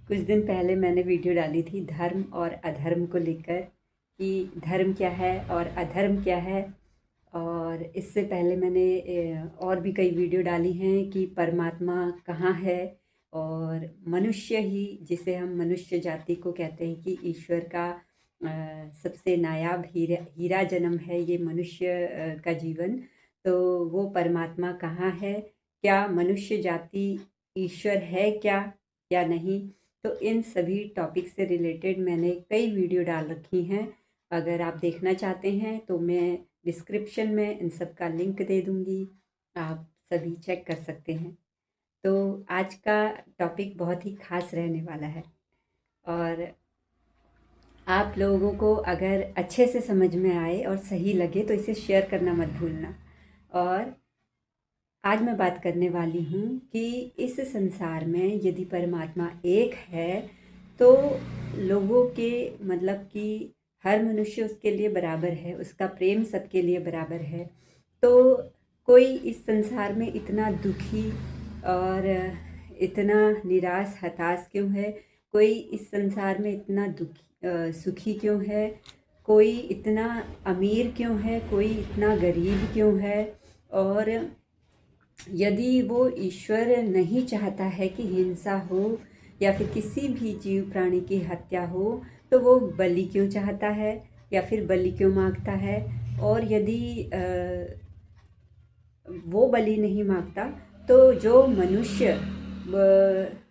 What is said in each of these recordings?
कुछ दिन पहले मैंने वीडियो डाली थी धर्म और अधर्म को लेकर कि धर्म क्या है और अधर्म क्या है। और इससे पहले मैंने और भी कई वीडियो डाली हैं कि परमात्मा कहाँ है। और मनुष्य ही, जिसे हम मनुष्य जाति को कहते हैं कि ईश्वर का सबसे नायाब हीरा हीरा जन्म है ये मनुष्य का जीवन। तो वो परमात्मा कहाँ है, क्या मनुष्य जाति ईश्वर है क्या या नहीं। तो इन सभी टॉपिक से रिलेटेड मैंने कई वीडियो डाल रखी हैं। अगर आप देखना चाहते हैं तो मैं डिस्क्रिप्शन में इन सब का लिंक दे दूँगी, आप सभी चेक कर सकते हैं। तो आज का टॉपिक बहुत ही ख़ास रहने वाला है और आप लोगों को अगर अच्छे से समझ में आए और सही लगे तो इसे शेयर करना मत भूलना। और आज मैं बात करने वाली हूँ कि इस संसार में यदि परमात्मा एक है तो लोगों के, मतलब कि हर मनुष्य उसके लिए बराबर है, उसका प्रेम सबके लिए बराबर है। तो कोई इस संसार में इतना दुखी और इतना निराश हताश क्यों है? कोई इस संसार में इतना सुखी क्यों है? कोई इतना अमीर क्यों है? कोई इतना गरीब क्यों है? और यदि वो ईश्वर नहीं चाहता है कि हिंसा हो या फिर किसी भी जीव प्राणी की हत्या हो, तो वो बलि क्यों चाहता है या फिर बलि क्यों मांगता है? और यदि वो बलि नहीं मांगता तो जो मनुष्य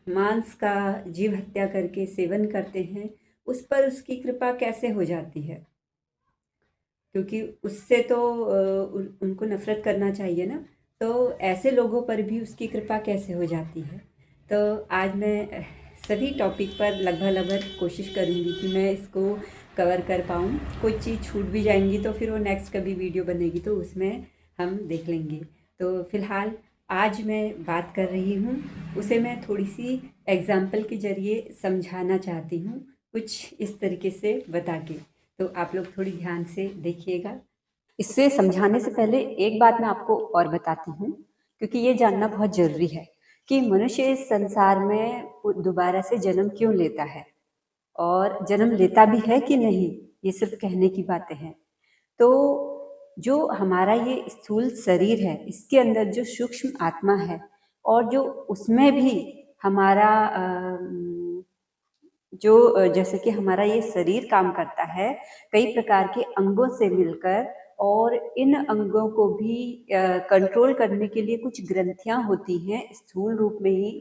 मांस का जीव हत्या करके सेवन करते हैं उस पर उसकी कृपा कैसे हो जाती है? क्योंकि उससे तो उनको नफ़रत करना चाहिए ना। तो ऐसे लोगों पर भी उसकी कृपा कैसे हो जाती है? तो आज मैं सभी टॉपिक पर लगभग कोशिश करूँगी कि मैं इसको कवर कर पाऊँ। कोई चीज़ छूट भी जाएँगी तो फिर वो नेक्स्ट कभी वीडियो बनेगी तो उसमें हम देख लेंगे। तो फ़िलहाल आज मैं बात कर रही हूँ, उसे मैं थोड़ी-सी एग्ज़ाम्पल के ज़रिए समझाना चाहती हूँ, कुछ इस तरीके से बता के। तो आप लोग थोड़ी ध्यान से देखिएगा। इससे समझाने से पहले एक बात मैं आपको और बताती हूँ, क्योंकि ये जानना बहुत ज़रूरी है कि मनुष्य इस संसार में दोबारा से जन्म क्यों लेता है और जन्म लेता भी है कि नहीं, ये सिर्फ कहने की बातें हैं। तो जो हमारा ये स्थूल शरीर है, इसके अंदर जो सूक्ष्म आत्मा है और जो उसमें भी हमारा जैसे कि हमारा ये शरीर काम करता है कई प्रकार के अंगों से मिलकर, और इन अंगों को भी कंट्रोल करने के लिए कुछ ग्रंथियां होती हैं, स्थूल रूप में ही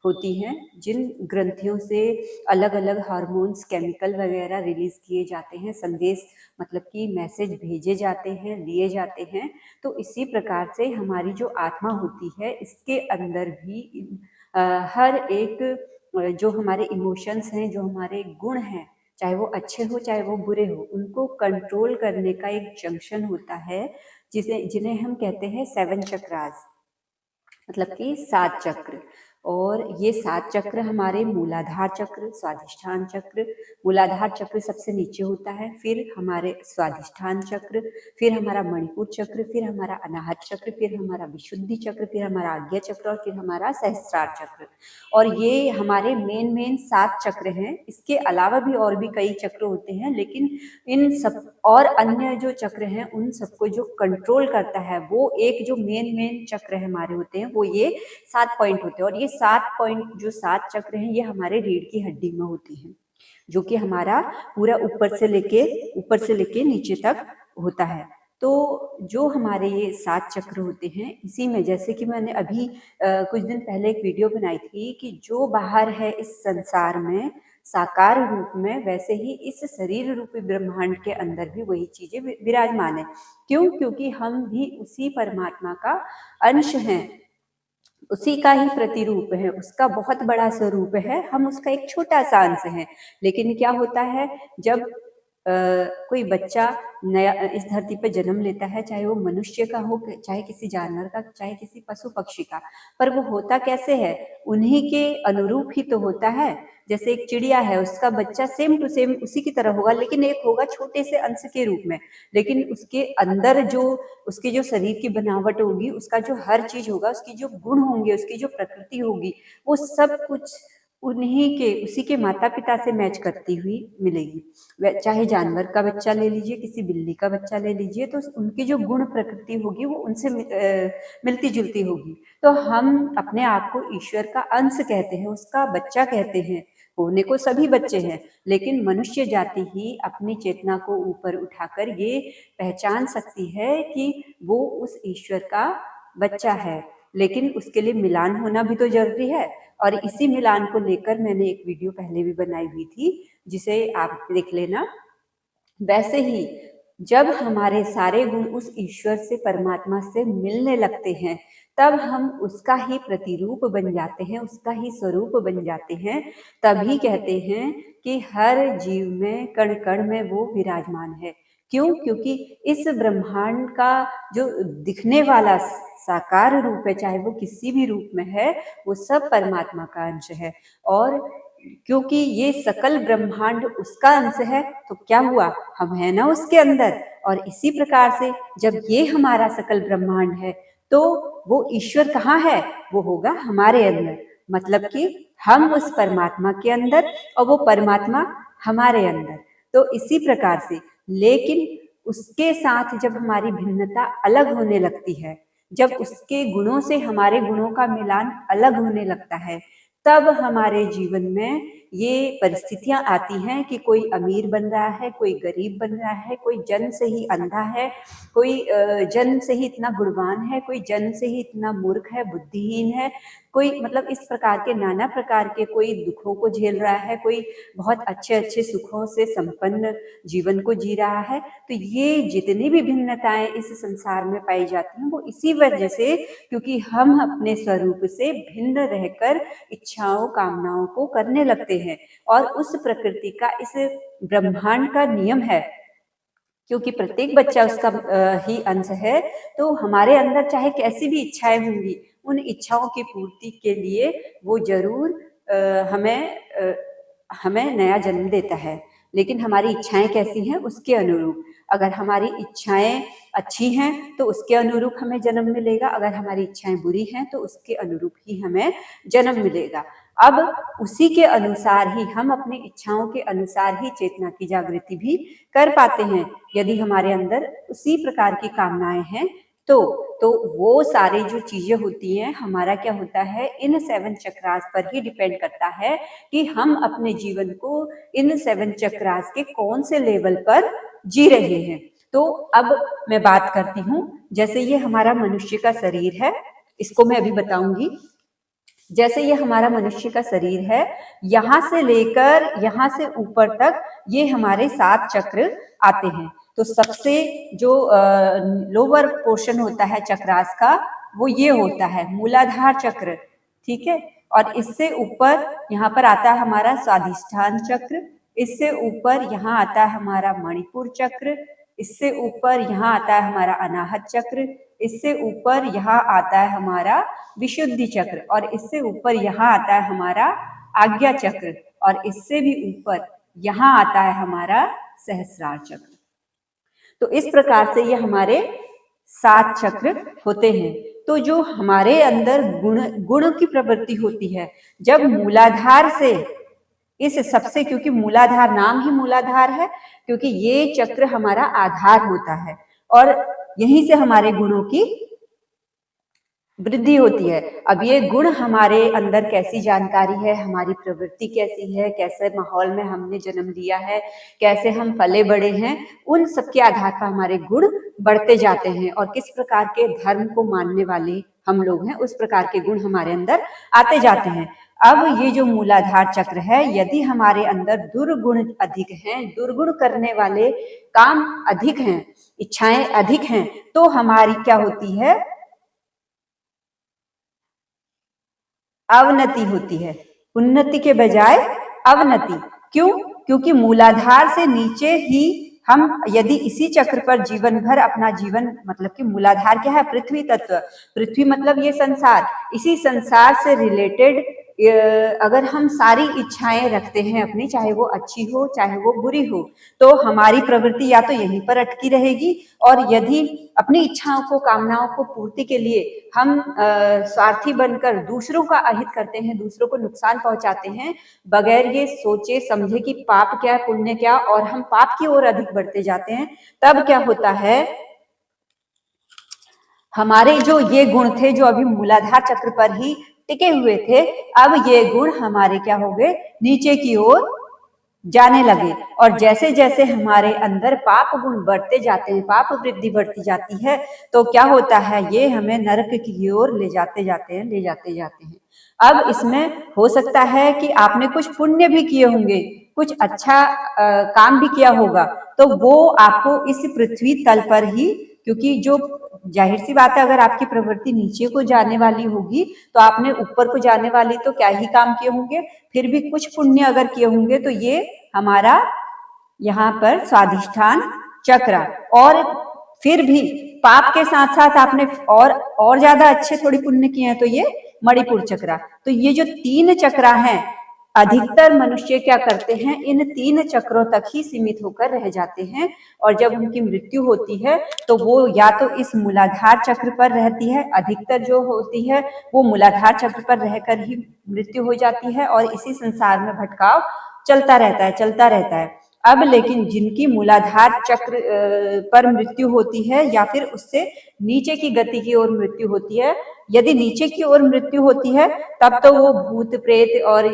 होती हैं, जिन ग्रंथियों से अलग अलग हार्मोन्स, केमिकल वगैरह रिलीज किए जाते हैं, संदेश मतलब कि मैसेज भेजे जाते हैं, लिए जाते हैं। तो इसी प्रकार से हमारी जो आत्मा होती है इसके अंदर भी हर एक जो हमारे इमोशंस हैं, जो हमारे गुण हैं, चाहे वो अच्छे हो चाहे वो बुरे हो, उनको कंट्रोल करने का एक जंक्शन होता है जिन्हें हम कहते हैं सेवन चक्रास, मतलब कि 7 चक्र। और ये 7 चक्र हमारे मूलाधार चक्र, स्वाधिष्ठान चक्र, मूलाधार चक्र सबसे नीचे होता है, फिर हमारे स्वाधिष्ठान चक्र, फिर हमारा मणिपुर चक्र, फिर हमारा अनाहत चक्र, फिर हमारा विशुद्धि चक्र, फिर हमारा आज्ञा चक्र और फिर हमारा सहस्त्रार चक्र। और ये हमारे मेन 7 चक्र हैं। इसके अलावा भी और भी कई चक्र होते हैं, लेकिन इन सब और अन्य जो चक्र हैं उन सबको जो कंट्रोल करता है वो एक जो मेन चक्र हमारे होते हैं, वो ये 7 पॉइंट होते हैं। और ये 7 पॉइंट, जो 7 चक्र हैं, ये हमारे रीढ़ की हड्डी में होती हैं, जो कि हमारा पूरा ऊपर से लेके नीचे तक होता है। तो जो हमारे ये 7 चक्र होते हैं, इसी में जैसे कि मैंने अभी कुछ दिन पहले एक वीडियो बनाई थी कि जो बाहर है इस संसार में साकार रूप में, वैसे ही इस शरीर रूपी ब्रह्मांड के अंदर भी वही चीजें विराजमान है। क्यों? क्योंकि हम भी उसी परमात्मा का अंश हैं, उसी का ही प्रतिरूप है, उसका बहुत बड़ा स्वरूप है, हम उसका एक छोटा सा अंश है। लेकिन क्या होता है, जब कोई बच्चा नया इस धरती पर जन्म लेता है, चाहे वो मनुष्य का हो, चाहे किसी जानवर का, चाहे किसी पशु पक्षी का, पर वो होता कैसे है, उन्हीं के अनुरूप ही तो होता है। जैसे एक चिड़िया है, उसका बच्चा सेम टू सेम उसी की तरह होगा, लेकिन एक होगा छोटे से अंश के रूप में, लेकिन उसके अंदर जो उसके जो शरीर की बनावट होगी, उसका जो हर चीज होगा, उसकी जो गुण होंगे, उसकी जो प्रकृति होगी, वो सब कुछ उसी के माता-पिता से मैच करती हुई मिलेगी। चाहे जानवर का बच्चा ले लीजिए, किसी बिल्ली का बच्चा ले लीजिए, तो उनकी जो गुण प्रकृति होगी वो उनसे मिलती-जुलती होगी। तो हम अपने आप को ईश्वर का अंश कहते हैं, उसका बच्चा कहते हैं। होने को सभी बच्चे हैं, लेकिन मनुष्य जाति ही अपनी चेतना को ऊपर उठाकर ये पहचान सकती है कि वो उस ईश्वर का बच्चा है। लेकिन उसके लिए मिलान होना भी तो ज़रूरी है, और इसी मिलान को लेकर मैंने एक वीडियो पहले भी बनाई हुई थी, जिसे आप देख लेना। वैसे ही जब हमारे सारे गुण उस ईश्वर से, परमात्मा से मिलने लगते हैं, तब हम उसका ही प्रतिरूप बन जाते हैं, उसका ही स्वरूप बन जाते हैं। तभी कहते हैं कि हर जीव में, कण कण में वो विराजमान है। क्यों? क्योंकि इस ब्रह्मांड का जो दिखने वाला साकार रूप है, चाहे वो किसी भी रूप में है, वो सब परमात्मा का अंश है। और क्योंकि ये सकल ब्रह्मांड उसका अंश है, तो क्या हुआ, हम है ना उसके अंदर। और इसी प्रकार से जब ये हमारा सकल ब्रह्मांड है, तो वो ईश्वर कहाँ है, वो होगा हमारे अंदर। मतलब कि हम उस परमात्मा के अंदर और वो परमात्मा हमारे अंदर। तो इसी प्रकार से, लेकिन उसके साथ जब हमारी भिन्नता अलग होने लगती है, जब उसके गुणों से हमारे गुणों का मिलान अलग होने लगता है, तब हमारे जीवन में ये परिस्थितियां आती हैं कि कोई अमीर बन रहा है, कोई गरीब बन रहा है, कोई जन्म से ही अंधा है, कोई जन्म से ही इतना गुणवान है, कोई जन्म से ही इतना मूर्ख है, बुद्धिहीन है, कोई मतलब इस प्रकार के नाना प्रकार के, कोई दुखों को झेल रहा है, कोई बहुत अच्छे अच्छे सुखों से संपन्न जीवन को जी रहा है। तो ये जितनी भी भिन्नताएं इस संसार में पाई जाती हैं, वो इसी वजह से, क्योंकि हम अपने स्वरूप से भिन्न रहकर इच्छाओं, कामनाओं को करने लगते हैं। और उस प्रकृति का, इस ब्रह्मांड का नियम है, क्योंकि प्रत्येक बच्चा उसका ही अंश है, तो हमारे अंदर चाहे कैसी भी इच्छाएं होंगी, उन इच्छाओं की पूर्ति के लिए वो जरूर हमें नया जन्म देता है। लेकिन हमारी इच्छाएं कैसी हैं, उसके अनुरूप। अगर हमारी इच्छाएं अच्छी हैं तो उसके अनुरूप हमें जन्म मिलेगा, अगर हमारी इच्छाएं बुरी हैं तो उसके अनुरूप ही हमें जन्म मिलेगा। अब उसी के अनुसार ही हम अपनी इच्छाओं के अनुसार ही चेतना की जागृति भी कर पाते हैं। यदि हमारे अंदर उसी प्रकार की कामनाएं हैं, तो वो सारी जो चीजें होती हैं, हमारा क्या होता है, इन 7 चक्रास पर ही डिपेंड करता है कि हम अपने जीवन को इन 7 चक्रास के कौन से लेवल पर जी रहे हैं। तो अब मैं बात करती हूँ, जैसे ये हमारा मनुष्य का शरीर है, इसको मैं अभी बताऊंगी। जैसे ये हमारा मनुष्य का शरीर है, यहाँ से लेकर यहाँ से ऊपर तक ये हमारे 7 चक्र आते हैं। तो सबसे जो लोअर पोर्शन होता है चक्रास का, वो ये होता है मूलाधार चक्र, ठीक है। और इससे ऊपर यहाँ पर आता है हमारा स्वाधिष्ठान चक्र, इससे ऊपर यहाँ आता है हमारा मणिपुर चक्र, इससे ऊपर यहाँ आता है हमारा अनाहत चक्र, इससे ऊपर यहाँ आता है हमारा विशुद्धि चक्र, और इससे ऊपर यहाँ आता है हमारा आज्ञा चक्र, और इससे भी ऊपर यहाँ आता है हमारा सहस्रार चक्र। तो इस प्रकार से ये हमारे 7 चक्र होते हैं। तो जो हमारे अंदर गुण की प्रवृत्ति होती है, जब मूलाधार से इस सबसे, क्योंकि मूलाधार नाम ही मूलाधार है, क्योंकि ये चक्र हमारा आधार होता है, और यहीं से हमारे गुणों की वृद्धि होती है। अब ये गुण हमारे अंदर कैसी जानकारी है, हमारी प्रवृत्ति कैसी है, कैसे माहौल में हमने जन्म लिया है, कैसे हम पले बड़े हैं, उन सब के आधार पर हमारे गुण बढ़ते जाते हैं। और किस प्रकार के धर्म को मानने वाले हम लोग हैं, उस प्रकार के गुण हमारे अंदर आते जाते हैं। अब ये जो मूलाधार चक्र है, यदि हमारे अंदर दुर्गुण अधिक हैं, दुर्गुण करने वाले काम अधिक हैं, इच्छाएं अधिक हैं, तो हमारी क्या होती है, अवनति होती है, उन्नति के बजाय अवनति। क्यों? क्योंकि मूलाधार से नीचे ही हम यदि इसी चक्र पर जीवन भर अपना जीवन, मतलब कि मूलाधार क्या है, पृथ्वी तत्व, पृथ्वी मतलब ये संसार, इसी संसार से रिलेटेड अगर हम सारी इच्छाएं रखते हैं अपनी, चाहे वो अच्छी हो चाहे वो बुरी हो, तो हमारी प्रवृत्ति या तो यहीं पर अटकी रहेगी। और यदि अपनी इच्छाओं को, कामनाओं को पूर्ति के लिए हम स्वार्थी बनकर दूसरों का अहित करते हैं, दूसरों को नुकसान पहुंचाते हैं, बगैर ये सोचे समझे कि पाप क्या पुण्य क्या, और हम पाप की ओर अधिक बढ़ते जाते हैं, तब क्या होता है, हमारे जो ये गुण थे जो अभी मूलाधार चक्र पर ही टिके हुए थे, अब ये गुण हमारे क्या हो गए, नीचे की ओर जाने लगे। और जैसे जैसे हमारे अंदर पाप गुण बढ़ते जाते हैं, पाप वृद्धि बढ़ती जाती है, तो क्या होता है, ये हमें नरक की ओर ले जाते जाते हैं, ले जाते जाते हैं। अब इसमें हो सकता है कि आपने कुछ पुण्य भी किए होंगे, कुछ अच्छा काम भी किया होगा, तो वो आपको इस पृथ्वी तल पर ही, क्योंकि जो जाहिर सी बात है, अगर आपकी प्रवृत्ति नीचे को जाने वाली होगी तो आपने ऊपर को जाने वाली तो क्या ही काम किए होंगे, फिर भी कुछ पुण्य अगर किए होंगे तो ये हमारा यहाँ पर स्वाधिष्ठान चक्र, और फिर भी पाप के साथ साथ आपने और ज्यादा अच्छे थोड़ी पुण्य किए हैं तो ये मणिपुर चक्र। तो ये जो 3 चक्र हैं, अधिकतर मनुष्य क्या करते हैं, इन 3 चक्रों तक ही सीमित होकर रह जाते हैं, और जब उनकी मृत्यु होती है तो वो या तो इस मूलाधार चक्र पर रहती है, अधिकतर जो होती है वो मूलाधार चक्र पर रहकर ही मृत्यु हो जाती है, और इसी संसार में भटकाव चलता रहता है, चलता रहता है। अब लेकिन जिनकी मूलाधार चक्र पर मृत्यु होती है, या फिर उससे नीचे की गति की ओर मृत्यु होती है, यदि नीचे की ओर मृत्यु होती है तब तो वो भूत प्रेत और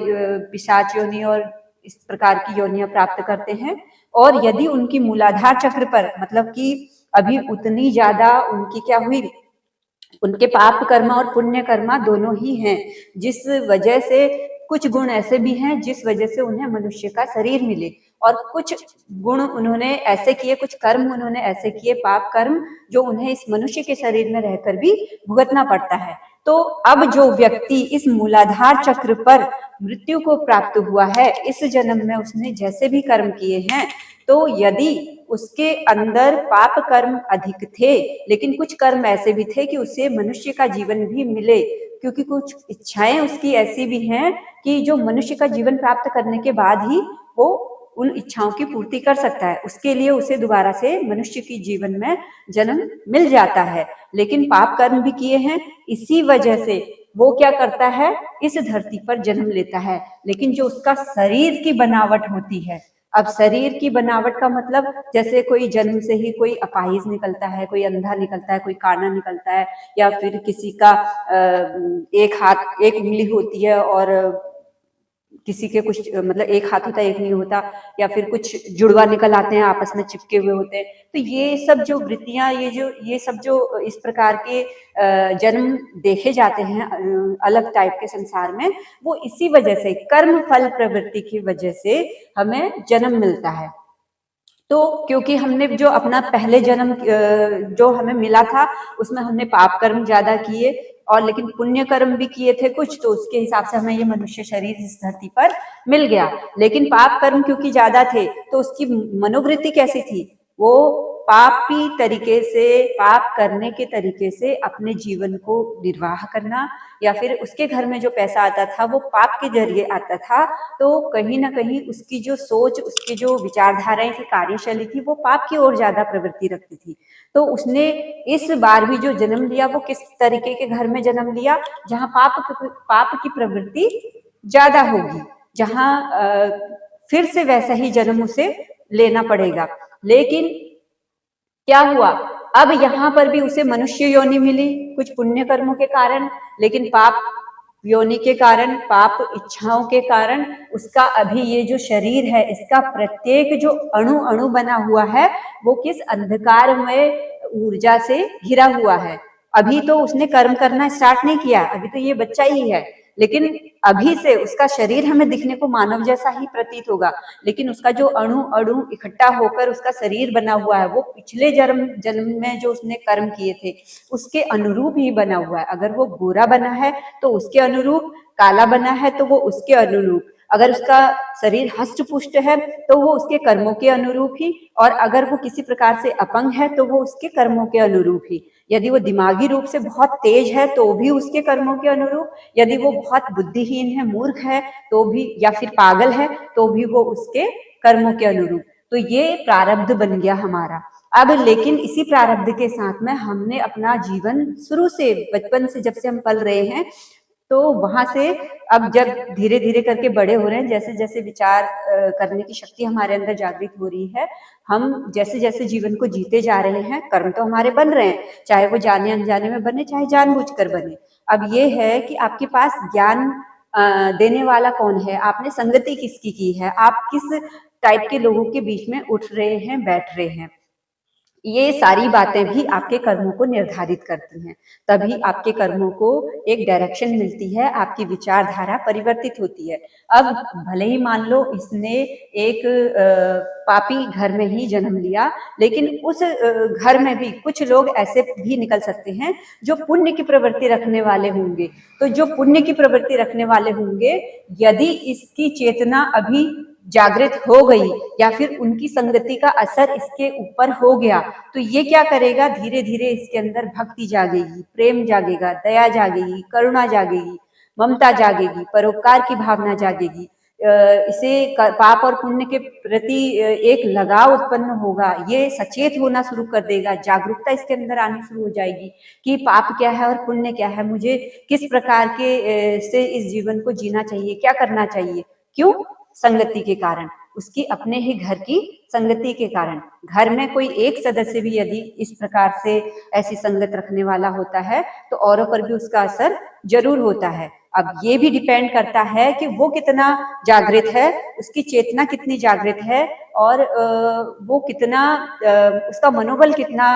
पिशाच योनि और इस प्रकार की योनियां प्राप्त करते हैं। और यदि उनकी मूलाधार चक्र पर, मतलब कि अभी उतनी ज्यादा उनकी क्या हुई, उनके पाप कर्म और पुण्य कर्मा दोनों ही हैं, जिस वजह से कुछ गुण ऐसे भी हैं जिस वजह से उन्हें मनुष्य का शरीर मिले, और कुछ गुण उन्होंने ऐसे किए, कुछ कर्म उन्होंने ऐसे किए, पाप कर्म, जो उन्हें इस मनुष्य के शरीर में रहकर भी भुगतना पड़ता है। तो अब जो व्यक्ति इस मूलाधार चक्र पर मृत्यु को प्राप्त हुआ है, इस जन्म में उसने जैसे भी कर्म किए हैं, तो यदि उसके अंदर पाप कर्म अधिक थे, लेकिन कुछ कर्म ऐसे भी थे कि उससे मनुष्य का जीवन भी मिले, क्योंकि कुछ इच्छाएं उसकी ऐसी भी हैं कि जो मनुष्य का जीवन प्राप्त करने के बाद ही वो उन इच्छाओं की पूर्ति कर सकता है, उसके लिए उसे दोबारा से मनुष्य की जीवन में जन्म मिल जाता है। लेकिन पाप कर्म भी किए हैं, इसी वजह से वो क्या करता है, इस धरती पर जन्म लेता है। लेकिन जो उसका शरीर की बनावट होती है, अब शरीर की बनावट का मतलब, जैसे कोई जन्म से ही कोई अपाहिज निकलता है, कोई अंधा निकलता है, कोई काना निकलता है, या फिर किसी का एक हाथ एक उंगली होती है, और किसी के कुछ मतलब एक हाथ होता है एक नहीं होता, या फिर कुछ जुड़वा निकल आते हैं, आपस में चिपके हुए होते हैं। तो ये सब जो वृत्तियां, ये सब जो इस प्रकार के जन्म देखे जाते हैं अलग टाइप के संसार में, वो इसी वजह से, कर्म फल प्रवृत्ति की वजह से हमें जन्म मिलता है। तो क्योंकि हमने जो अपना पहले जन्म जो हमें मिला था, उसमें हमने पाप कर्म ज्यादा किए, और लेकिन पुण्य कर्म भी किए थे कुछ, तो उसके हिसाब से हमें ये मनुष्य शरीर इस धरती पर मिल गया। लेकिन पाप कर्म क्योंकि ज्यादा थे, तो उसकी मनोवृत्ति कैसी थी, वो पापी तरीके से, पाप करने के तरीके से अपने जीवन को निर्वाह करना, या फिर उसके घर में जो पैसा आता था वो पाप के जरिए आता था। तो कहीं ना कहीं उसकी जो सोच, उसकी जो विचारधाराएं थी, कार्यशैली थी, वो पाप की ओर ज्यादा प्रवृत्ति रखती थी। तो उसने इस बार भी जो जन्म लिया, वो किस तरीके के घर में जन्म लिया, जहाँ पाप की प्रवृत्ति ज्यादा होगी, जहाँ फिर से वैसा ही जन्म उसे लेना पड़ेगा। लेकिन क्या हुआ, अब यहाँ पर भी उसे मनुष्य योनि मिली कुछ पुण्य कर्मों के कारण, लेकिन पाप योनि के कारण, पाप इच्छाओं के कारण उसका अभी ये जो शरीर है, इसका प्रत्येक जो अणु अणु बना हुआ है, वो किस अंधकारमय ऊर्जा से घिरा हुआ है। अभी तो उसने कर्म करना स्टार्ट नहीं किया, अभी तो ये बच्चा ही है, लेकिन अभी से उसका शरीर हमें दिखने को मानव जैसा ही प्रतीत होगा, लेकिन उसका जो अणु अणु इकट्ठा होकर उसका शरीर बना हुआ है, वो पिछले जन्म में जो उसने कर्म किए थे उसके अनुरूप ही बना हुआ है। अगर वो गोरा बना है तो उसके अनुरूप, काला बना है तो वो उसके अनुरूप, अगर उसका शरीर हष्ट पुष्ट है तो वो उसके कर्मों के अनुरूप ही, और अगर वो किसी प्रकार से अपंग है तो वो उसके कर्मों के अनुरूप ही। यदि वो दिमागी रूप से बहुत तेज है तो भी उसके कर्मों के अनुरूप, यदि वो बहुत बुद्धिहीन है, मूर्ख है तो भी, या फिर पागल है तो भी वो उसके कर्मों के अनुरूप। तो ये प्रारब्ध बन गया हमारा। अब लेकिन इसी प्रारब्ध के साथ में हमने अपना जीवन शुरू से, बचपन से जब से हम पल रहे हैं, तो वहां से अब जब धीरे धीरे करके बड़े हो रहे हैं, जैसे जैसे विचार करने की शक्ति हमारे अंदर जागृत हो रही है, हम जैसे जैसे जीवन को जीते जा रहे हैं, कर्म तो हमारे बन रहे हैं, चाहे वो जाने अनजाने में बने, चाहे जानबूझकर बने। अब ये है कि आपके पास ज्ञान देने वाला कौन है, आपने संगति किसकी की है, आप किस टाइप के लोगों के बीच में उठ रहे हैं, बैठ रहे हैं, ये सारी बातें भी आपके कर्मों को निर्धारित करती हैं। तभी आपके कर्मों को एक डायरेक्शन मिलती है, आपकी विचारधारा परिवर्तित होती है। अब भले ही मान लो इसने एक पापी घर में ही जन्म लिया, लेकिन उस घर में भी कुछ लोग ऐसे भी निकल सकते हैं जो पुण्य की प्रवृत्ति रखने वाले होंगे। तो जो पुण्य की प्रवृत्ति रखने वाले होंगे, यदि इसकी चेतना अभी जागृत हो गई या फिर उनकी संगति का असर इसके ऊपर हो गया, तो ये क्या करेगा, धीरे धीरे इसके अंदर भक्ति जागेगी, प्रेम जागेगा, दया जागेगी, करुणा जागेगी, ममता जागेगी, परोपकार की भावना जागेगी। इसे पाप और पुण्य के प्रति एक लगाव उत्पन्न होगा, ये सचेत होना शुरू कर देगा, जागरूकता इसके अंदर आनी शुरू हो जाएगी कि पाप क्या है और पुण्य क्या है, मुझे किस प्रकार के से इस जीवन को जीना चाहिए, क्या करना चाहिए। क्यों? संगति के कारण, उसकी अपने ही घर की संगति के कारण। घर में कोई एक सदस्य भी यदि इस प्रकार से ऐसी संगत रखने वाला होता है तो औरों पर भी उसका असर जरूर होता है। अब ये भी डिपेंड करता है कि वो कितना जागृत है, उसकी चेतना कितनी जागृत है, और वो कितना उसका मनोबल कितना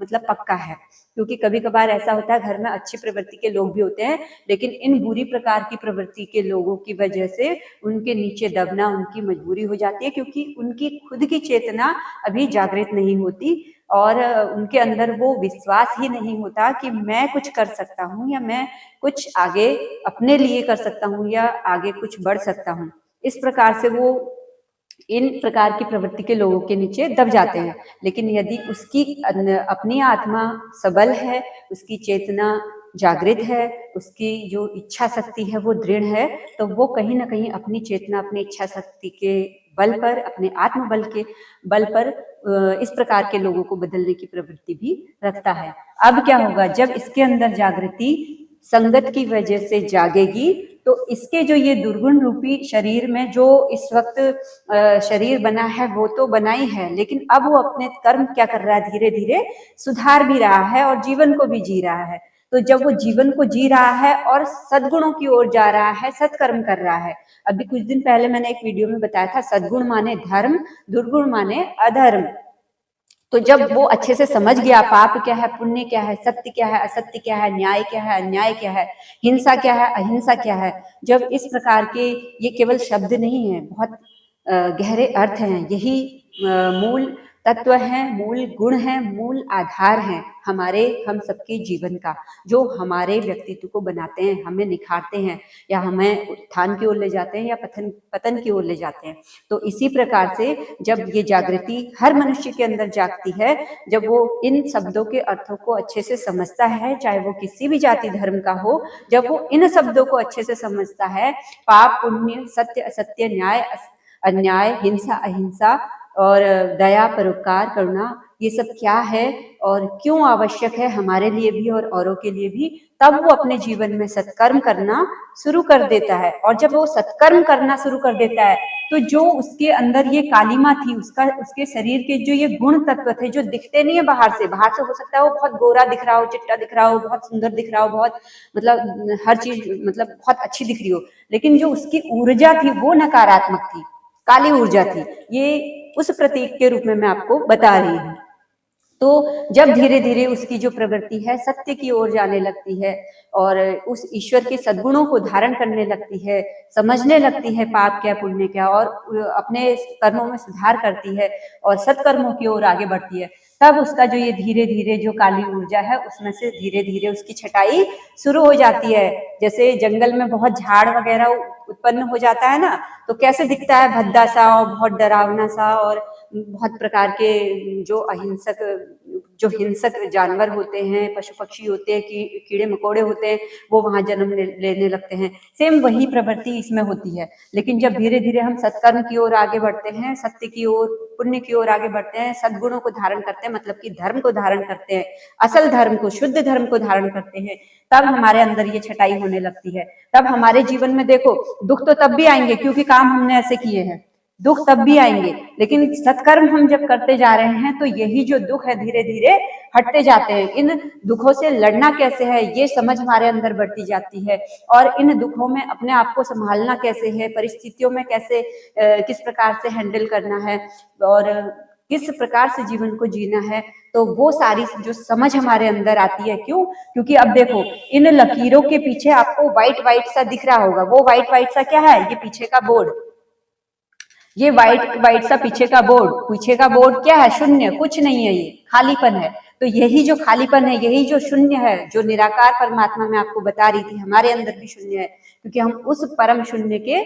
मतलब पक्का है। क्योंकि कभी कभार ऐसा होता है घर में अच्छी प्रवृत्ति के लोग भी होते हैं, लेकिन इन बुरी प्रकार की प्रवृत्ति के लोगों की वजह से उनके नीचे दबना उनकी मजबूरी हो जाती है, क्योंकि उनकी खुद की चेतना अभी जागृत नहीं होती और उनके अंदर वो विश्वास ही नहीं होता कि मैं कुछ कर सकता हूँ, या मैं कुछ आगे अपने लिए कर सकता हूँ, या आगे कुछ बढ़ सकता हूँ। इस प्रकार से वो इन प्रकार की प्रवृत्ति के लोगों के नीचे दब जाते हैं। लेकिन यदि उसकी अपनी आत्मा सबल है, उसकी चेतना जागृत है, उसकी जो इच्छा शक्ति है वो दृढ़ है, तो वो कहीं ना कहीं अपनी चेतना, अपनी इच्छा शक्ति के बल पर, अपने आत्मबल के बल पर इस प्रकार के लोगों को बदलने की प्रवृत्ति भी रखता है। अब क्या होगा, जब इसके अंदर जागृति संगत की वजह से जागेगी, तो इसके जो ये दुर्गुण रूपी शरीर में जो इस वक्त शरीर बना है वो तो बना ही है, लेकिन अब वो अपने कर्म क्या कर रहा है, धीरे धीरे सुधार भी रहा है और जीवन को भी जी रहा है। तो जब वो जीवन को जी रहा है और सद्गुणों की ओर जा रहा है, सत्कर्म कर रहा है। अभी कुछ दिन पहले मैंने एक वीडियो में बताया था, सद्गुण माने धर्म, दुर्गुण माने अधर्म। तो जब वो अच्छे से समझ गया पाप क्या है, पुण्य क्या है, सत्य क्या है, असत्य क्या है, न्याय क्या है, अन्याय क्या है, हिंसा क्या है, अहिंसा क्या है, जब इस प्रकार के, ये केवल शब्द नहीं है, बहुत गहरे अर्थ हैं, यही मूल तत्व हैं, मूल गुण हैं, मूल आधार हैं हमारे, हम सबके जीवन का, जो हमारे व्यक्तित्व को बनाते हैं, हमें निखारते हैं, या हमें उत्थान की ओर ले जाते हैं, या पतन की ओर ले जाते हैं। तो इसी प्रकार से जब ये जागृति हर मनुष्य के अंदर जागती है, जब वो इन शब्दों के अर्थों को अच्छे से समझता है, चाहे वो किसी भी जाति धर्म का हो, जब वो इन शब्दों को अच्छे से समझता है, पाप पुण्य, सत्य असत्य, न्याय अन्याय, हिंसा अहिंसा, और दया परोपकार करुणा, ये सब क्या है और क्यों आवश्यक है हमारे लिए भी और औरों के लिए भी, तब वो अपने जीवन में सत्कर्म करना शुरू कर देता है। और जब वो सत्कर्म करना शुरू कर देता है, तो जो उसके अंदर ये कालिमा थी, उसके शरीर के जो ये गुण तत्व थे, जो दिखते नहीं है बाहर से हो सकता है वो बहुत गोरा दिख रहा हो, चिट्टा दिख रहा हो, बहुत सुंदर दिख रहा हो, बहुत मतलब हर चीज मतलब बहुत अच्छी दिख रही हो, लेकिन जो उसकी ऊर्जा थी वो नकारात्मक थी, काली ऊर्जा थी। ये उस प्रतीक के रूप में मैं आपको बता रही हूँ। तो जब धीरे धीरे उसकी जो प्रवृत्ति है सत्य की ओर जाने लगती है और उस ईश्वर के सद्गुणों को धारण करने लगती है, समझने लगती है पाप क्या पुण्य क्या, और अपने कर्मों में सुधार करती है और सत्कर्मों की ओर आगे बढ़ती है, तब उसका जो ये धीरे धीरे जो काली ऊर्जा है उसमें से धीरे धीरे उसकी छटाई शुरू हो जाती है। जैसे जंगल में बहुत झाड़ वगैरह उत्पन्न हो जाता है ना, तो कैसे दिखता है, भद्दा सा और बहुत डरावना सा, और बहुत प्रकार के जो अहिंसक जो हिंसक जानवर होते हैं, पशु पक्षी होते हैं, कीड़े मकोड़े होते हैं, वो वहां जन्म लेने लगते हैं। सेम वही प्रवृत्ति इसमें होती है। लेकिन जब धीरे धीरे हम सत्कर्म की ओर आगे बढ़ते हैं, सत्य की ओर, पुण्य की ओर आगे बढ़ते हैं, सद्गुणों को धारण करते हैं, मतलब कि धर्म को धारण करते हैं, असल धर्म को, शुद्ध धर्म को धारण करते हैं, तब हमारे अंदर ये छटाई होने लगती है। तब हमारे जीवन में देखो दुख तो तब भी आएंगे क्योंकि काम हमने ऐसे किए हैं, दुख तब भी आएंगे, लेकिन सत्कर्म हम जब करते जा रहे हैं तो यही जो दुख है धीरे धीरे हटते जाते हैं। इन दुखों से लड़ना कैसे है ये समझ हमारे अंदर बढ़ती जाती है, और इन दुखों में अपने आप को संभालना कैसे है, परिस्थितियों में कैसे किस प्रकार से हैंडल करना है और किस प्रकार से जीवन को जीना है, तो वो सारी जो समझ हमारे अंदर आती है। क्यों? क्योंकि अब देखो इन लकीरों के पीछे आपको व्हाइट व्हाइट सा दिख रहा होगा, वो व्हाइट व्हाइट सा क्या है? ये पीछे का बोर्ड, ये व्हाइट व्हाइट सा पीछे का बोर्ड, पीछे का बोर्ड क्या है? शून्य, कुछ नहीं है, ये खालीपन है। तो यही जो खालीपन है, यही जो शून्य है, जो निराकार परमात्मा मैं आपको बता रही थी, हमारे अंदर भी शून्य है, क्योंकि हम उस परम शून्य के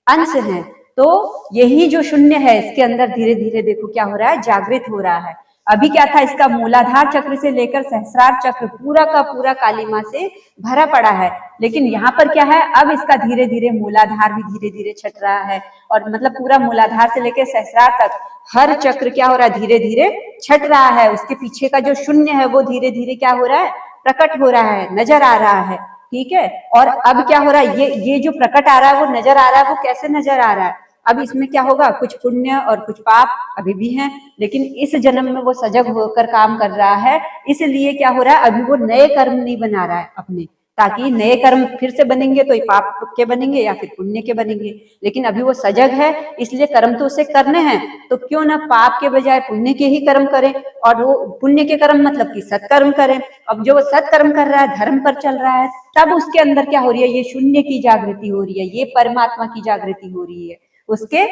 अंश हैं। तो यही जो शून्य है इसके अंदर धीरे धीरे देखो क्या हो रहा है, जागृत हो रहा है। अभी क्या था, इसका मूलाधार चक्र से लेकर सहस्रार चक्र पूरा का पूरा कालिमा से भरा पड़ा है, लेकिन यहाँ पर क्या है, अब इसका धीरे धीरे मूलाधार भी धीरे धीरे छट रहा है, और मतलब पूरा मूलाधार से लेकर सहस्रार तक हर चक्र क्या हो रहा है, धीरे धीरे छट रहा है। उसके पीछे का जो शून्य है वो धीरे धीरे क्या हो रहा है, प्रकट हो रहा है, नजर आ रहा है। ठीक है, और अब क्या हो रहा है, ये जो प्रकट आ रहा है, वो नजर आ रहा है, वो कैसे नजर आ रहा है? अब इसमें क्या होगा, कुछ पुण्य और कुछ पाप अभी भी हैं, लेकिन इस जन्म में वो सजग होकर काम कर रहा है, इसलिए क्या हो रहा है, अभी वो नए कर्म नहीं बना रहा है अपने, ताकि नए कर्म फिर से बनेंगे तो पाप के बनेंगे या फिर पुण्य के बनेंगे। लेकिन अभी वो सजग है, इसलिए कर्म तो उसे करने हैं, तो क्यों ना पाप के बजाय पुण्य के ही कर्म करें, और वो पुण्य के कर्म मतलब कि सत्कर्म करें। अब जो वो सत्कर्म कर रहा है, धर्म पर चल रहा है, तब उसके अंदर क्या हो रही है, ये शून्य की जागृति हो रही है, ये परमात्मा की जागृति हो रही है। उसके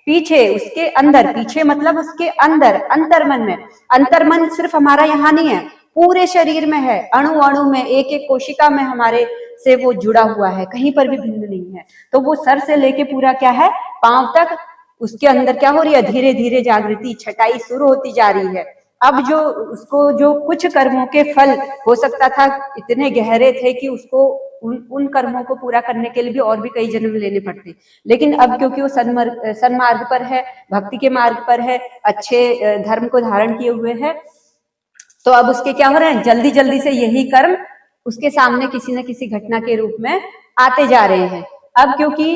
पीछे, उसके अंदर, पीछे मतलब उसके अंदर, अंतर्मन में। अंतर्मन सिर्फ हमारा यहाँ नहीं है, पूरे शरीर में है, अणु अणु में, एक एक कोशिका में हमारे से वो जुड़ा हुआ है, कहीं पर भी भिन्न नहीं है। तो वो सर से लेके पूरा क्या है, पांव तक, उसके अंदर क्या हो रही है, धीरे धीरे जागृति, छटाई शुरू होती जा रही है। अब जो उसको जो कुछ कर्मों के फल हो सकता था इतने गहरे थे कि उसको उन कर्मों को पूरा करने के लिए भी और भी कई जन्म लेने पड़ते, लेकिन अब क्योंकि वो सन्मार्ग पर है, भक्ति के मार्ग पर है, अच्छे धर्म को धारण किए हुए है, तो अब उसके क्या हो रहे हैं, जल्दी जल्दी से यही कर्म उसके सामने किसी न किसी घटना के रूप में आते जा रहे हैं। अब क्योंकि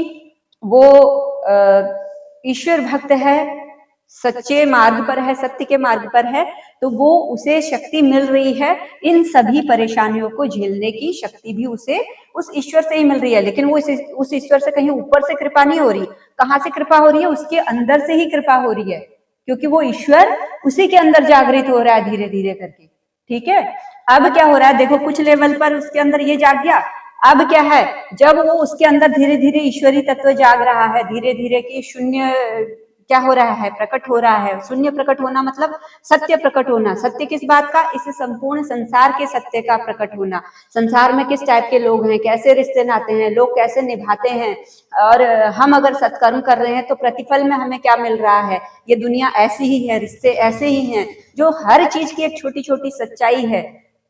वो ईश्वर भक्त है, सच्चे मार्ग पर है, सत्य के मार्ग पर है, तो वो उसे शक्ति मिल रही है, इन सभी परेशानियों को झेलने की शक्ति भी उसे उस ईश्वर से ही मिल रही है। लेकिन वो उस ईश्वर से कहीं ऊपर से कृपा नहीं हो रही, कहाँ से कृपा हो रही है, उसके अंदर से ही कृपा हो रही है, क्योंकि वो ईश्वर उसी के अंदर जागृत हो रहा है धीरे धीरे करके। ठीक है, अब क्या हो रहा है, देखो कुछ लेवल पर उसके अंदर ये जाग गया। अब क्या है, जब वो उसके अंदर धीरे धीरे ईश्वरी तत्व जाग रहा है, धीरे धीरे कि शून्य क्या हो रहा है, प्रकट हो रहा है। शून्य प्रकट होना मतलब सत्य प्रकट होना। सत्य किस बात का, इस संपूर्ण संसार के सत्य का प्रकट होना। संसार में किस टाइप के लोग हैं, कैसे रिश्ते नाते हैं, लोग कैसे निभाते हैं, और हम अगर सत्कर्म कर रहे हैं तो प्रतिफल में हमें क्या मिल रहा है, ये दुनिया ऐसी ही है, रिश्ते ऐसे ही हैं, जो हर चीज की एक छोटी छोटी सच्चाई है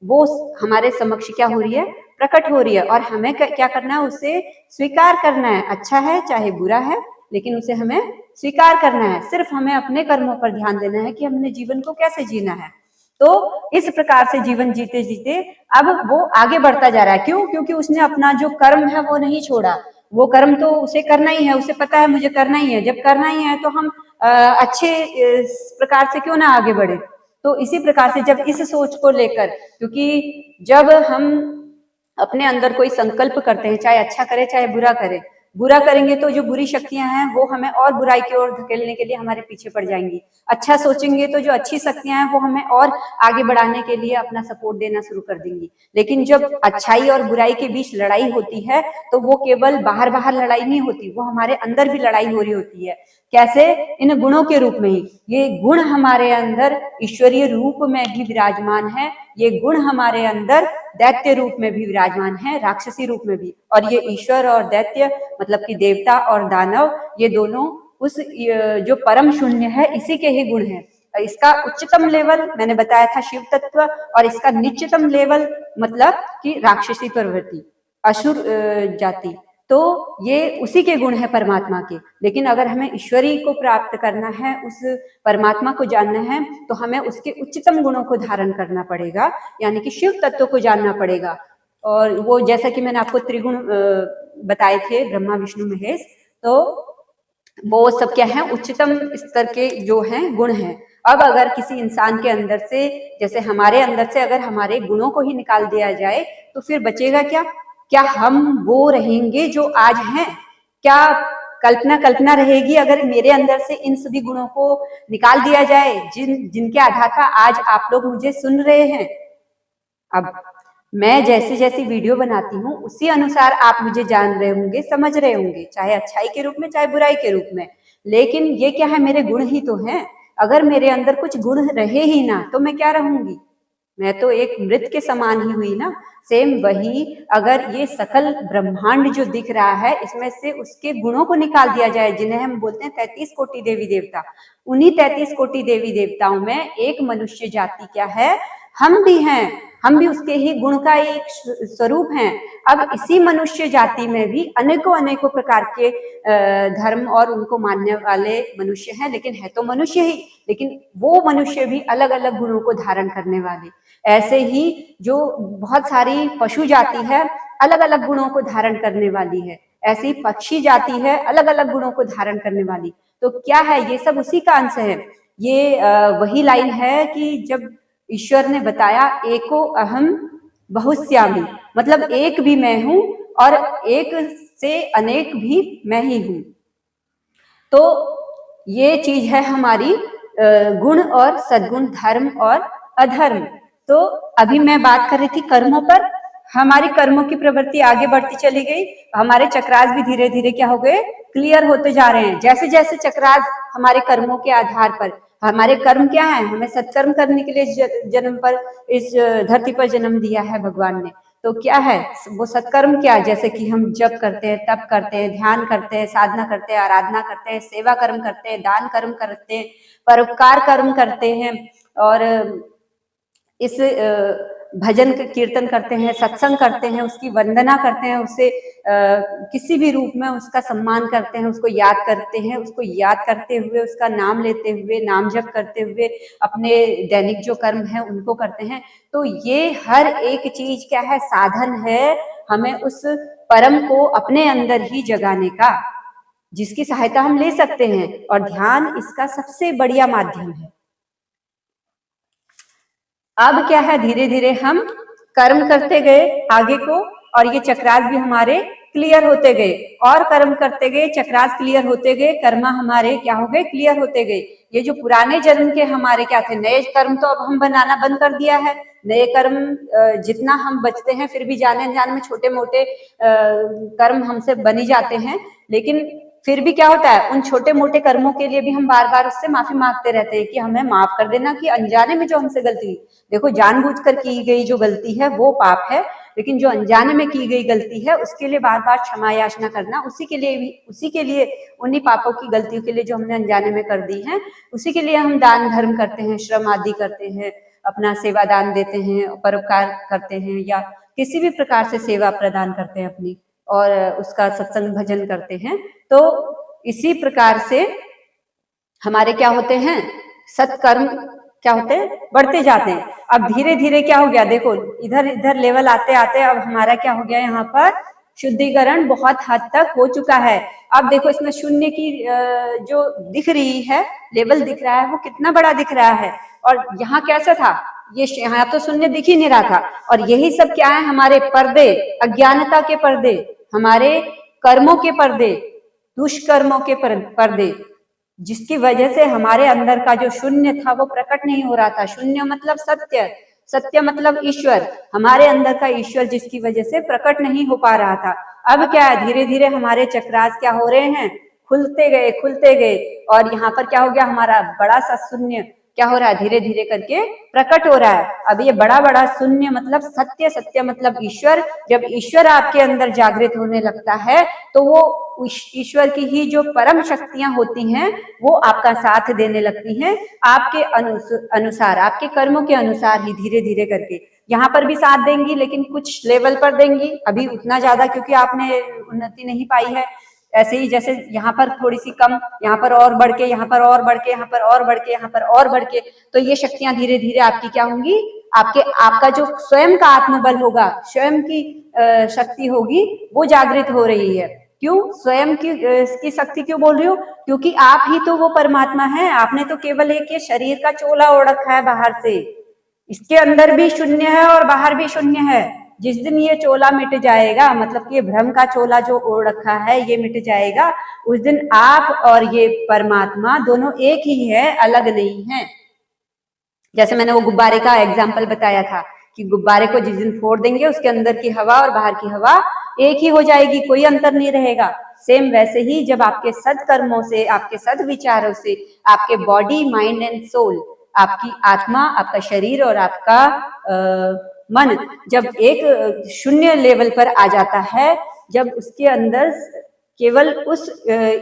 वो हमारे समक्ष क्या हो रही है, प्रकट हो रही है। और हमें क्या करना है, उसे स्वीकार करना है। अच्छा है चाहे बुरा है, लेकिन उसे हमें स्वीकार करना है। सिर्फ हमें अपने कर्मों पर ध्यान देना है कि हमने जीवन को कैसे जीना है। तो इस प्रकार से जीवन जीते जीते अब वो आगे बढ़ता जा रहा है। क्यों? क्योंकि उसने अपना जो कर्म है वो नहीं छोड़ा। वो कर्म तो उसे करना ही है, उसे पता है मुझे करना ही है। जब करना ही है तो हम अच्छे प्रकार से क्यों ना आगे बढ़े। तो इसी प्रकार से जब इस सोच को लेकर, क्योंकि जब हम अपने अंदर कोई संकल्प करते हैं, चाहे अच्छा करे चाहे बुरा करे, बुरा करेंगे तो जो बुरी शक्तियां हैं वो हमें और बुराई की ओर धकेलने के लिए हमारे पीछे पड़ जाएंगी। अच्छा सोचेंगे तो जो अच्छी शक्तियां हैं वो हमें और आगे बढ़ाने के लिए अपना सपोर्ट देना शुरू कर देंगी। लेकिन जब अच्छाई और बुराई के बीच लड़ाई होती है तो वो केवल बाहर बाहर लड़ाई नहीं होती, वो हमारे अंदर भी लड़ाई हो रही होती है। कैसे? इन गुणों के रूप में ही। ये गुण हमारे अंदर ईश्वरीय रूप में भी विराजमान है, ये गुण हमारे अंदर दैत्य रूप में भी विराजमान है, राक्षसी रूप में भी। और ये ईश्वर और दैत्य मतलब कि देवता और दानव, ये दोनों उस जो परम शून्य है इसी के ही गुण हैं। इसका उच्चतम लेवल मैंने बताया था शिव तत्व, और इसका निच्चतम लेवल मतलब कि राक्षसी प्रवृत्ति, असुर जाति। तो ये उसी के गुण है परमात्मा के। लेकिन अगर हमें ईश्वरी को प्राप्त करना है, उस परमात्मा को जानना है, तो हमें उसके उच्चतम गुणों को धारण करना पड़ेगा, यानी कि शिव तत्व को जानना पड़ेगा। और वो जैसा कि मैंने आपको त्रिगुण बताए थे, ब्रह्मा विष्णु महेश, तो वो सब क्या है? उच्चतम स्तर के जो हैं गुण हैं। अब अगर किसी इंसान के अंदर से, जैसे हमारे अंदर से अगर हमारे गुणों को ही निकाल दिया जाए तो फिर बचेगा क्या? क्या हम वो रहेंगे जो आज हैं? क्या कल्पना रहेगी अगर मेरे अंदर से इन सभी गुणों को निकाल दिया जाए जिनके आधार पर आज आप लोग मुझे सुन रहे हैं? अब मैं जैसी जैसी वीडियो बनाती हूँ उसी अनुसार आप मुझे जान रहे होंगे, समझ रहे होंगे, चाहे अच्छाई के रूप में चाहे बुराई के रूप में। लेकिन ये क्या है? मेरे गुण ही तो हैं। अगर मेरे अंदर कुछ गुण रहे ही ना तो मैं क्या रहूंगी? मैं तो एक मृत के समान ही हुई ना। सेम वही, अगर ये सकल ब्रह्मांड जो दिख रहा है इसमें से उसके गुणों को निकाल दिया जाए, जिन्हें हम बोलते हैं 33 कोटि देवी देवता, उन्हीं 33 कोटि देवी देवताओं में एक मनुष्य जाति क्या है? हम भी हैं, हम भी उसके ही गुण का एक स्वरूप हैं। अब इसी मनुष्य जाति में भी अनेकों अनेकों प्रकार के धर्म और उनको मानने वाले मनुष्य हैं, लेकिन है तो मनुष्य ही, लेकिन वो मनुष्य भी अलग अलग गुणों को धारण करने वाले। ऐसे ही जो बहुत सारी पशु जाति है अलग अलग गुणों को धारण करने वाली है, ऐसी पक्षी जाति है अलग अलग गुणों को धारण करने वाली। तो क्या है? ये सब उसी का अंश है। ये वही लाइन है कि जब ईश्वर ने बताया एको अहम बहुश्यामि, मतलब एक भी मैं हूं और एक से अनेक भी मैं ही हूं। तो ये चीज है हमारी गुण और सद्गुण, धर्म और अधर्म। तो अभी मैं बात कर रही थी कर्मों पर। हमारी कर्मों की प्रवृत्ति आगे बढ़ती चली गई, हमारे चक्रास भी धीरे धीरे क्या हो गए? क्लियर होते जा रहे हैं। जैसे जैसे चक्रास हमारे कर्मों के आधार पर, हमारे कर्म क्या है? हमें सत्कर्म करने के लिए इस जन्म पर, इस धरती पर जन्म दिया है भगवान ने। तो क्या है वो सत्कर्म? क्या? जैसे कि हम जप करते हैं, तप करते हैं, ध्यान करते हैं, साधना करते हैं, आराधना करते हैं, सेवा कर्म करते हैं, दान कर्म करते हैं, परोपकार कर्म करते हैं, और इस भजन कीर्तन करते हैं, सत्संग करते हैं, उसकी वंदना करते हैं, उससे किसी भी रूप में उसका सम्मान करते हैं, उसको याद करते हैं, उसको याद करते हुए, उसका नाम लेते हुए, नाम जप करते हुए अपने दैनिक जो कर्म है उनको करते हैं। तो ये हर एक चीज क्या है? साधन है हमें उस परम को अपने अंदर ही जगाने का, जिसकी सहायता हम ले सकते हैं, और ध्यान इसका सबसे बढ़िया माध्यम है। अब क्या है? धीरे धीरे हम कर्म करते गए आगे को, और ये चक्रास भी हमारे क्लियर होते गए, और कर्म करते गए, चक्रास क्लियर होते गए, कर्म हमारे क्या हो गए? क्लियर होते गए। ये जो पुराने जन्म के हमारे क्या थे? नए कर्म तो अब हम बनाना बंद कर दिया है। नए कर्म जितना हम बचते हैं फिर भी जाने अनजाने में छोटे मोटे कर्म हमसे बनी जाते हैं, लेकिन फिर भी क्या होता है? उन छोटे मोटे कर्मों के लिए भी हम बार बार उससे माफी मांगते रहते हैं कि हमें माफ कर देना, कि अनजाने में जो हमसे गलती हुई। देखो, जानबूझकर की गई जो गलती है वो पाप है, लेकिन जो अनजाने में की गई गलती है उसके लिए बार बार क्षमा याचना करना, उसी के लिए उन्हीं पापों की गलतियों के लिए जो हमने अनजाने में कर दी है, उसी के लिए हम दान धर्म करते हैं, श्रम आदि करते हैं, अपना सेवा दान देते हैं, परोपकार करते हैं, या किसी भी प्रकार से सेवा प्रदान करते हैं अपनी, और उसका सत्संग भजन करते हैं। तो इसी प्रकार से हमारे क्या होते हैं? सत्कर्म क्या होते हैं? बढ़ते जाते हैं। अब धीरे धीरे क्या हो गया? देखो, इधर इधर लेवल आते आते अब हमारा क्या हो गया? यहाँ पर शुद्धिकरण बहुत हद तक हो चुका है। अब देखो, इसमें शून्य की जो दिख रही है, लेवल दिख रहा है, वो कितना बड़ा दिख रहा है। और यहाँ कैसा था? ये यहाँ तो शून्य दिख ही नहीं रहा था। और यही सब क्या है? हमारे पर्दे, अज्ञानता के पर्दे, हमारे कर्मों के पर्दे, दुष्कर्मों के पर्दे, जिसकी वजह से हमारे अंदर का जो शून्य था वो प्रकट नहीं हो रहा था। शून्य मतलब सत्य, सत्य मतलब ईश्वर, हमारे अंदर का ईश्वर जिसकी वजह से प्रकट नहीं हो पा रहा था। अब क्या है, धीरे धीरे हमारे चक्रास क्या हो रहे हैं, खुलते गए और यहाँ पर क्या हो गया, हमारा बड़ा सा शून्य क्या हो रहा है, धीरे धीरे करके प्रकट हो रहा है। अब ये बड़ा बड़ा शून्य मतलब सत्य, सत्य मतलब ईश्वर। जब ईश्वर आपके अंदर जागृत होने लगता है तो वो ईश्वर की ही जो परम शक्तियां होती हैं वो आपका साथ देने लगती हैं, आपके अनुसार, आपके कर्मों के अनुसार ही धीरे धीरे करके। यहाँ पर भी साथ देंगी लेकिन कुछ लेवल पर देंगी, अभी उतना ज्यादा क्योंकि आपने उन्नति नहीं पाई है। ऐसे ही जैसे यहाँ पर थोड़ी सी कम, यहाँ पर और बढ़ के, यहाँ पर और बढ़ के, यहाँ पर और बढ़ के, यहाँ पर और बढ़ के, तो ये शक्तियां धीरे धीरे आपकी क्या होंगी, आपका जो स्वयं का आत्मबल होगा, स्वयं की शक्ति होगी वो जागृत हो रही है। क्यों स्वयं की शक्ति क्यों बोल रही हूँ, क्योंकि आप ही तो वो परमात्मा है। आपने तो केवल एक ये शरीर का चोला ओढ़ रखा है बाहर से, इसके अंदर भी शून्य है और बाहर भी शून्य है। जिस दिन ये चोला मिट जाएगा, मतलब कि ये भ्रम का चोला जो ओढ़ रखा है ये मिट जाएगा, उस दिन आप और ये परमात्मा दोनों एक ही है, अलग नहीं है। जैसे मैंने वो गुब्बारे का एग्जाम्पल बताया था कि गुब्बारे को जिस दिन फोड़ देंगे उसके अंदर की हवा और बाहर की हवा एक ही हो जाएगी, कोई अंतर नहीं रहेगा। सेम वैसे ही जब आपके सदकर्मों से, आपके सद विचारों से, आपके बॉडी, माइंड एंड सोल, आपकी आत्मा, आपका शरीर और आपका मन जब एक शून्य लेवल पर आ जाता है, जब उसके अंदर केवल उस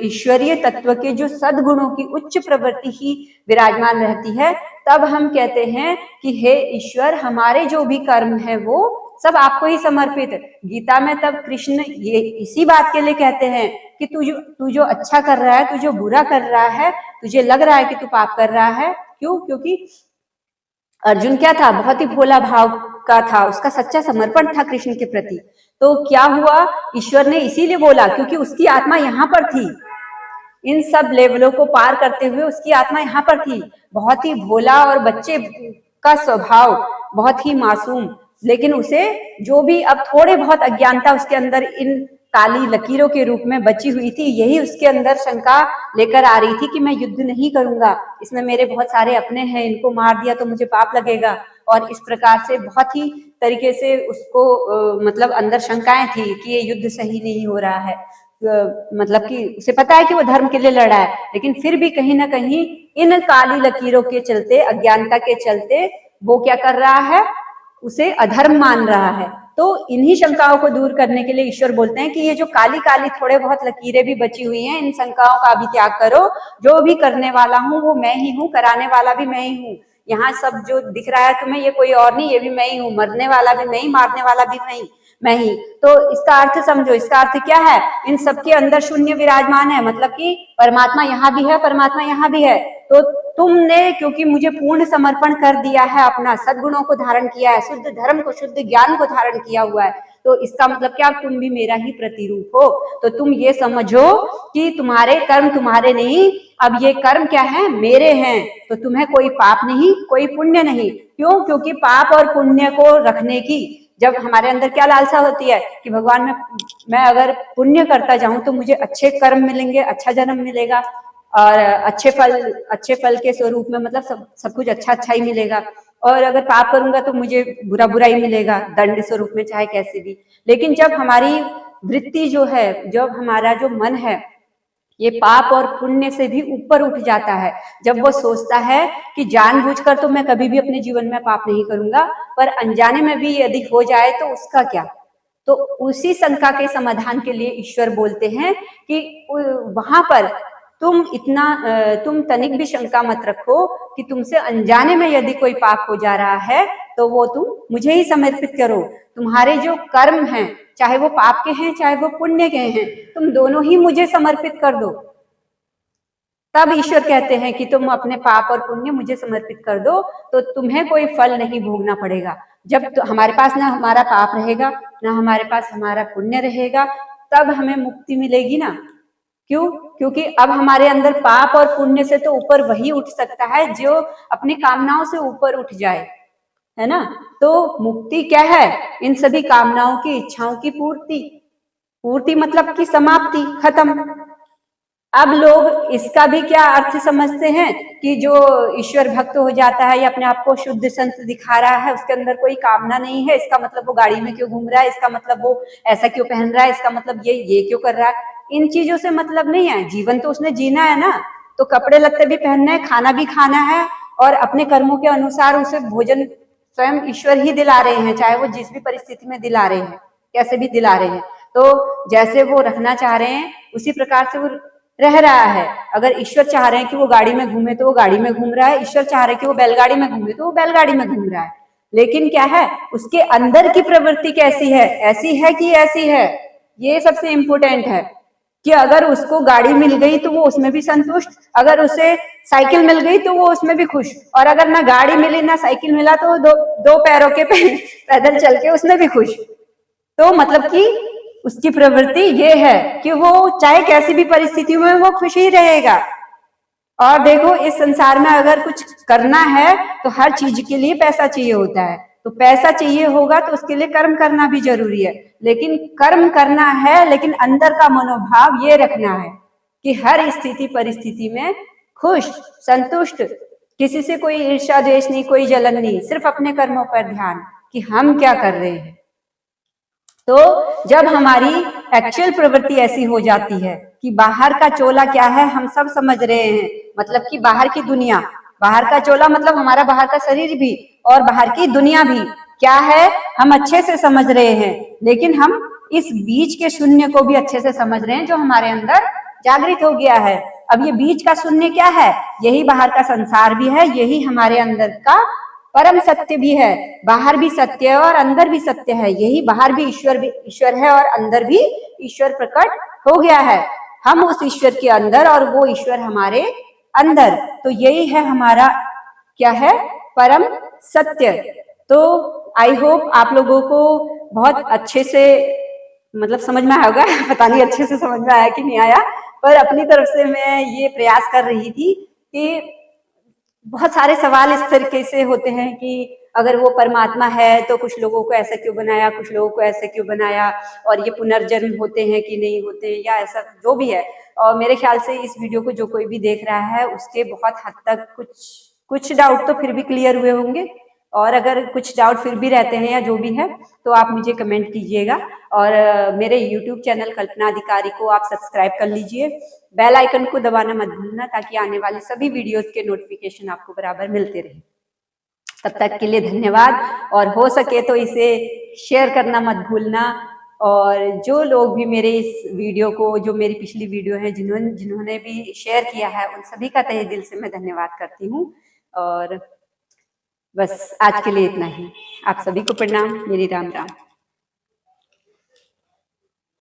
ईश्वरीय तत्व के जो सद्गुणों की उच्च प्रवृत्ति ही विराजमान रहती है, तब हम कहते हैं कि हे ईश्वर, हमारे जो भी कर्म है वो सब आपको ही समर्पित। गीता में तब कृष्ण ये इसी बात के लिए कहते हैं कि तू जो अच्छा कर रहा है, तू जो बुरा कर रहा है, तुझे लग रहा है कि तू पाप कर रहा है, क्यों? क्योंकि अर्जुन क्या था, बहुत ही भोला भाव का था, उसका सच्चा समर्पण था कृष्ण के प्रति। तो क्या हुआ, ईश्वर ने इसीलिए बोला क्योंकि उसकी आत्मा यहाँ पर थी, इन सब लेवलों को पार करते हुए उसकी आत्मा यहाँ पर थी। बहुत ही भोला और बच्चे का स्वभाव, बहुत ही मासूम, लेकिन उसे जो भी अब थोड़े बहुत अज्ञानता उसके अंदर इन काली लकीरों के रूप में बची हुई थी, यही उसके अंदर शंका लेकर आ रही थी कि मैं युद्ध नहीं करूंगा, इसमें मेरे बहुत सारे अपने हैं, इनको मार दिया तो मुझे पाप लगेगा। और इस प्रकार से बहुत ही तरीके से उसको मतलब अंदर शंकाएं थी कि ये युद्ध सही नहीं हो रहा है। मतलब कि उसे पता है कि वो धर्म के लिए लड़ा है, लेकिन फिर भी कहीं ना कहीं इन काली लकीरों के चलते, अज्ञानता के चलते वो क्या कर रहा है, उसे अधर्म मान रहा है। तो इन्हीं शंकाओं को दूर करने के लिए ईश्वर बोलते हैं कि ये जो काली काली थोड़े बहुत लकीरें भी बची हुई हैं, इन शंकाओं का भी त्याग करो। जो भी करने वाला हूँ वो मैं ही हूँ, कराने वाला भी मैं ही हूँ। यहाँ सब जो दिख रहा है तुम्हें ये कोई और नहीं, ये भी मैं ही हूँ, मरने वाला भी मैं ही, मारने वाला भी मैं ही। तो इसका अर्थ समझो, इसका अर्थ क्या है, इन सबके अंदर शून्य विराजमान है, मतलब कि परमात्मा यहाँ भी है, परमात्मा यहाँ भी है। तो तुमने क्योंकि मुझे पूर्ण समर्पण कर दिया है, अपना सद्गुणों को धारण किया है, शुद्ध धर्म को, शुद्ध ज्ञान को धारण किया हुआ है, तो इसका मतलब क्या, तुम भी मेरा ही प्रतिरूप हो। तो तुम ये समझो कि तुम्हारे कर्म तुम्हारे नहीं, अब ये कर्म क्या है, मेरे हैं। तो तुम्हें कोई पाप नहीं, कोई पुण्य नहीं। क्यों? क्योंकि पाप और पुण्य को रखने की जब हमारे अंदर क्या लालसा होती है कि भगवान मैं अगर पुण्य करता जाऊं तो मुझे अच्छे कर्म मिलेंगे, अच्छा जन्म मिलेगा और अच्छे फल के स्वरूप में, मतलब सब कुछ अच्छा अच्छा ही मिलेगा। और अगर पाप करूंगा तो मुझे बुरा बुरा ही मिलेगा, दंड स्वरूप में, चाहे कैसे भी। लेकिन जब हमारी वृत्ति जो है, जब हमारा जो मन है ये पाप और पुण्य से भी ऊपर उठ जाता है, जब वो सोचता है कि जानबूझकर तो मैं कभी भी अपने जीवन में पाप नहीं करूंगा, पर अनजाने में भी यदि हो जाए तो उसका क्या। तो उसी शंका के समाधान के लिए ईश्वर बोलते हैं कि वहां पर तुम तनिक भी शंका मत रखो कि तुमसे अनजाने में यदि कोई पाप हो जा रहा है तो वो तुम मुझे ही समर्पित करो। तुम्हारे जो कर्म हैं, चाहे वो पाप के हैं चाहे वो पुण्य के हैं, तुम दोनों ही मुझे समर्पित कर दो। तब ईश्वर कहते हैं कि तुम अपने पाप और पुण्य मुझे समर्पित कर दो, तो तुम्हें कोई फल नहीं भोगना पड़ेगा। जब तो हमारे पास ना हमारा पाप रहेगा, ना हमारे पास हमारा पुण्य रहेगा, तब हमें मुक्ति मिलेगी ना। क्यों? क्योंकि अब हमारे अंदर पाप और पुण्य से तो ऊपर वही उठ सकता है जो अपनी कामनाओं से ऊपर उठ जाए, है ना। तो मुक्ति क्या है, इन सभी कामनाओं की, इच्छाओं की पूर्ति। पूर्ति मतलब कि समाप्ति, खत्म। अब लोग इसका भी क्या अर्थ समझते हैं कि जो ईश्वर भक्त हो जाता है या अपने आप को शुद्ध संत दिखा रहा है, उसके अंदर कोई कामना नहीं है, इसका मतलब वो गाड़ी में क्यों घूम रहा है, इसका मतलब वो ऐसा क्यों पहन रहा है, इसका मतलब ये क्यों कर रहा है। इन चीजों से मतलब नहीं है, जीवन तो उसने जीना है ना, तो कपड़े लत्ते भी पहनने हैं, खाना भी खाना है, और अपने कर्मों के अनुसार उसे भोजन स्वयं ईश्वर ही दिला रहे हैं, चाहे वो जिस भी परिस्थिति में दिला रहे हैं, कैसे भी दिला रहे हैं। तो जैसे वो रखना चाह रहे हैं उसी प्रकार से वो रह रहा है। अगर ईश्वर चाह रहे हैं कि वो गाड़ी में घूमे तो वो गाड़ी में घूम रहा है, ईश्वर चाह रहे हैं कि वो बैलगाड़ी में घूमे तो वो बैलगाड़ी में घूम रहा है। लेकिन क्या है, उसके अंदर की प्रवृत्ति कैसी है, ऐसी है कि ऐसी है, ये सबसे इंपॉर्टेंट है। कि अगर उसको गाड़ी मिल गई तो वो उसमें भी संतुष्ट, अगर उसे साइकिल मिल गई तो वो उसमें भी खुश, और अगर ना गाड़ी मिली ना साइकिल मिला तो दो पैरों के पैदल चल के उसमें भी खुश। तो मतलब कि उसकी प्रवृत्ति ये है कि वो चाहे कैसी भी परिस्थिति में वो खुश ही रहेगा। और देखो, इस संसार में अगर कुछ करना है तो हर चीज के लिए पैसा चाहिए होता है, तो पैसा चाहिए होगा तो उसके लिए कर्म करना भी जरूरी है। लेकिन कर्म करना है, लेकिन अंदर का मनोभाव ये रखना है कि हर स्थिति परिस्थिति में खुश, संतुष्ट, किसी से कोई ईर्ष्या द्वेष नहीं, कोई जलन नहीं, सिर्फ अपने कर्मों पर ध्यान कि हम क्या कर रहे हैं। तो जब हमारी एक्चुअल प्रवृत्ति ऐसी हो जाती है कि बाहर का चोला क्या है हम सब समझ रहे हैं, मतलब कि बाहर की दुनिया, बाहर का चोला मतलब हमारा बाहर का शरीर भी और बाहर की दुनिया भी क्या है हम अच्छे से समझ रहे हैं, लेकिन हम इस बीच के शून्य को भी अच्छे से समझ रहे हैं जो हमारे अंदर जागृत हो गया है। अब ये बीच का शून्य क्या है, यही बाहर का संसार भी है, यही हमारे अंदर का परम सत्य भी है। बाहर भी सत्य है और अंदर भी सत्य है, यही बाहर भी ईश्वर है और अंदर भी ईश्वर प्रकट हो गया है। हम उस ईश्वर के अंदर और वो ईश्वर हमारे अंदर, तो यही है हमारा क्या है, परम सत्य। तो आई होप आप लोगों को बहुत अच्छे से मतलब समझ में आएगा पता नहीं अच्छे से समझ में आया कि नहीं आया, पर अपनी तरफ से मैं ये प्रयास कर रही थी कि बहुत सारे सवाल इस तरीके से होते हैं कि अगर वो परमात्मा है तो कुछ लोगों को ऐसा क्यों बनाया, कुछ लोगों को ऐसा क्यों बनाया, और ये पुनर्जन्म होते हैं कि नहीं होते, या ऐसा जो भी है। और मेरे ख्याल से इस वीडियो को जो कोई भी देख रहा है उसके बहुत हद तक कुछ डाउट तो फिर भी क्लियर हुए होंगे, और अगर कुछ डाउट फिर भी रहते हैं या जो भी है तो आप मुझे कमेंट कीजिएगा। और मेरे यूट्यूब चैनल कल्पना अधिकारी को आप सब्सक्राइब कर लीजिए, बेल आइकन को दबाना मत भूलना ताकि आने वाले सभी वीडियोस के नोटिफिकेशन आपको बराबर मिलते रहे। तब तक के लिए धन्यवाद, और हो सके तो इसे शेयर करना मत भूलना। और जो लोग भी मेरे इस वीडियो को, जो मेरी पिछली वीडियो है जिन्होंने भी शेयर किया है, उन सभी का तहे दिल से मैं धन्यवाद करती हूँ। और बस आज के लिए इतना ही। आप सभी को प्रणाम, मेरी राम राम।